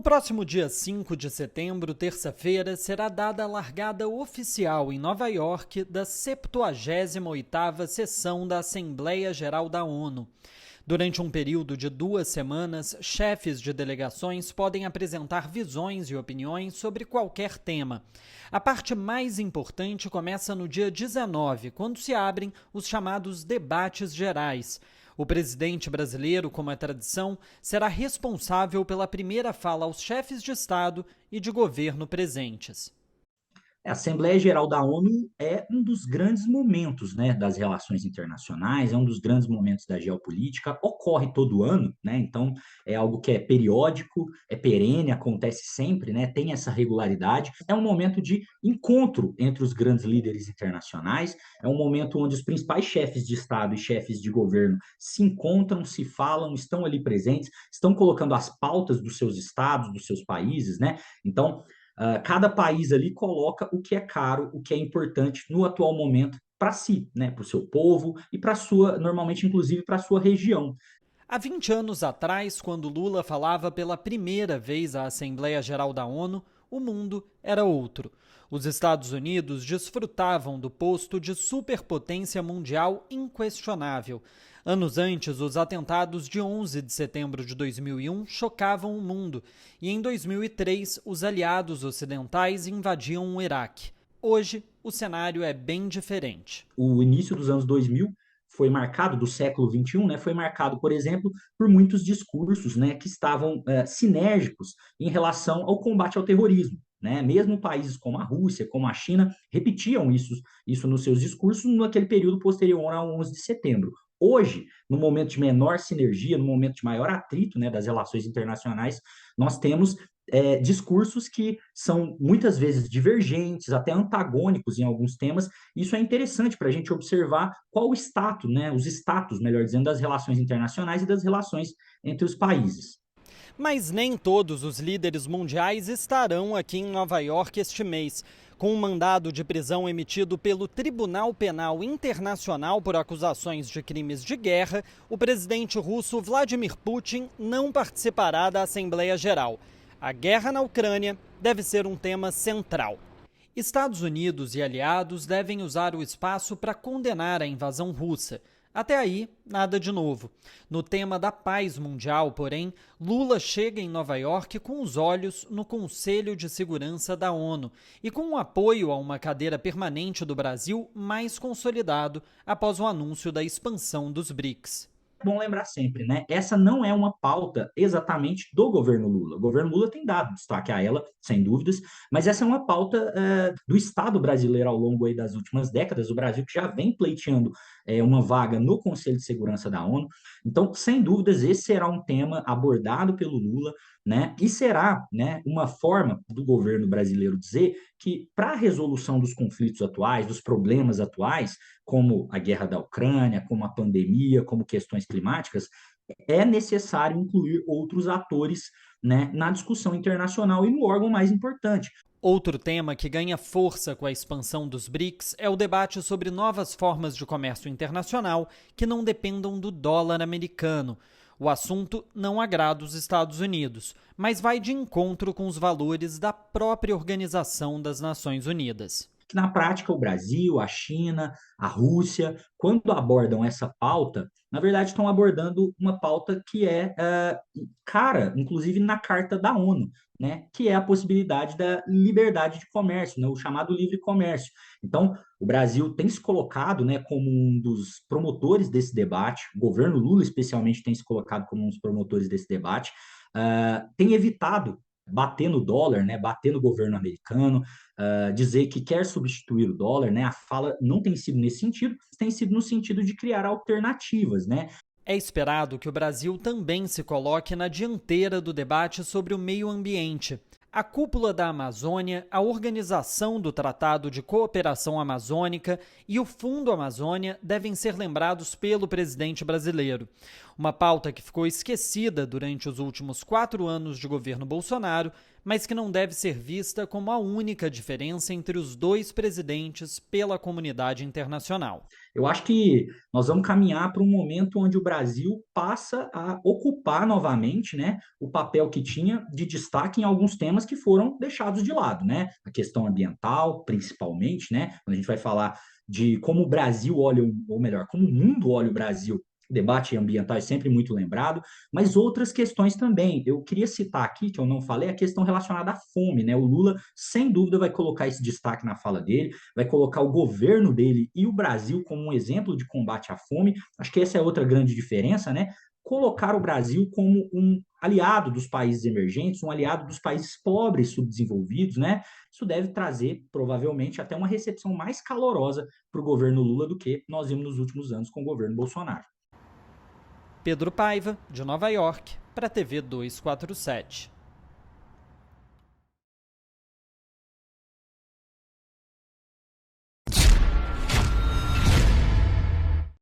No próximo dia 5 de setembro, terça-feira, será dada a largada oficial em Nova York da 78ª sessão da Assembleia Geral da ONU. Durante um período de 2 semanas, chefes de delegações podem apresentar visões e opiniões sobre qualquer tema. A parte mais importante começa no dia 19, quando se abrem os chamados debates gerais. O presidente brasileiro, como é tradição, será responsável pela primeira fala aos chefes de Estado e de governo presentes. A Assembleia Geral da ONU é um dos grandes momentos, né, das relações internacionais, é um dos grandes momentos da geopolítica, ocorre todo ano, né, então é algo que é periódico, é perene, acontece sempre, né, tem essa regularidade. É um momento de encontro entre os grandes líderes internacionais, é um momento onde os principais chefes de Estado e chefes de governo se encontram, se falam, estão ali presentes, estão colocando as pautas dos seus estados, dos seus países, né, então cada país ali coloca o que é caro, o que é importante no atual momento para si, né, para o seu povo e para sua, normalmente inclusive para a sua região. Há 20 anos atrás, quando Lula falava pela primeira vez à Assembleia Geral da ONU, o mundo era outro. Os Estados Unidos desfrutavam do posto de superpotência mundial inquestionável. Anos antes, os atentados de 11 de setembro de 2001 chocavam o mundo, e em 2003, os aliados ocidentais invadiam o Iraque. Hoje, o cenário é bem diferente. O início dos anos 2000 foi marcado, do século 21, né, foi marcado, por exemplo, por muitos discursos, né, que estavam sinérgicos em relação ao combate ao terrorismo. Né? Mesmo países como a Rússia, como a China, repetiam isso nos seus discursos naquele período posterior ao 11 de setembro. Hoje, no momento de menor sinergia, no momento de maior atrito, né, das relações internacionais, nós temos discursos que são muitas vezes divergentes, até antagônicos em alguns temas. Isso é interessante para a gente observar qual o status, né, os status, melhor dizendo, das relações internacionais e das relações entre os países. Mas nem todos os líderes mundiais estarão aqui em Nova York este mês. Com um mandado de prisão emitido pelo Tribunal Penal Internacional por acusações de crimes de guerra, o presidente russo Vladimir Putin não participará da Assembleia Geral. A guerra na Ucrânia deve ser um tema central. Estados Unidos e aliados devem usar o espaço para condenar a invasão russa. Até aí, nada de novo. No tema da paz mundial, porém, Lula chega em Nova York com os olhos no Conselho de Segurança da ONU e com o apoio a uma cadeira permanente do Brasil mais consolidado após o anúncio da expansão dos BRICS. Bom lembrar sempre, né? Essa não é uma pauta exatamente do governo Lula. O governo Lula tem dado destaque a ela, sem dúvidas, mas essa é uma pauta do Estado brasileiro ao longo aí das últimas décadas. O Brasil que já vem pleiteando uma vaga no Conselho de Segurança da ONU. Então, sem dúvidas, esse será um tema abordado pelo Lula, né? E será, né, uma forma do governo brasileiro dizer que para a resolução dos conflitos atuais, dos problemas atuais, como a guerra da Ucrânia, como a pandemia, como questões climáticas, é necessário incluir outros atores, né, na discussão internacional e no órgão mais importante. Outro tema que ganha força com a expansão dos BRICS é o debate sobre novas formas de comércio internacional que não dependam do dólar americano. O assunto não agrada os Estados Unidos, mas vai de encontro com os valores da própria Organização das Nações Unidas. Que na prática o Brasil, a China, a Rússia, quando abordam essa pauta, na verdade estão abordando uma pauta que é cara, inclusive na Carta da ONU, né, que é a possibilidade da liberdade de comércio, né, o chamado livre comércio. Então, o Brasil tem se colocado, né, como um dos promotores desse debate, o governo Lula especialmente tem se colocado como um dos promotores desse debate, tem evitado bater no dólar, né, bater no governo americano, dizer que quer substituir o dólar, né, a fala não tem sido nesse sentido, tem sido no sentido de criar alternativas, né. É esperado que o Brasil também se coloque na dianteira do debate sobre o meio ambiente. A Cúpula da Amazônia, a Organização do Tratado de Cooperação Amazônica e o Fundo Amazônia devem ser lembrados pelo presidente brasileiro. Uma pauta que ficou esquecida durante os últimos 4 anos de governo Bolsonaro, mas que não deve ser vista como a única diferença entre os dois presidentes pela comunidade internacional. Eu acho que nós vamos caminhar para um momento onde o Brasil passa a ocupar novamente, né, o papel que tinha de destaque em alguns temas que foram deixados de lado, né? A questão ambiental, principalmente, né? Quando a gente vai falar de como o Brasil olha, ou melhor, como o mundo olha o Brasil, o debate ambiental é sempre muito lembrado, mas outras questões também. Eu queria citar aqui, que eu não falei, a questão relacionada à fome, né? O Lula, sem dúvida, vai colocar esse destaque na fala dele, vai colocar o governo dele e o Brasil como um exemplo de combate à fome. Acho que essa é outra grande diferença, né? Colocar o Brasil como um aliado dos países emergentes, um aliado dos países pobres, subdesenvolvidos, né? Isso deve trazer, provavelmente, até uma recepção mais calorosa para o governo Lula do que nós vimos nos últimos anos com o governo Bolsonaro. Pedro Paiva, de Nova York, para a TV 247.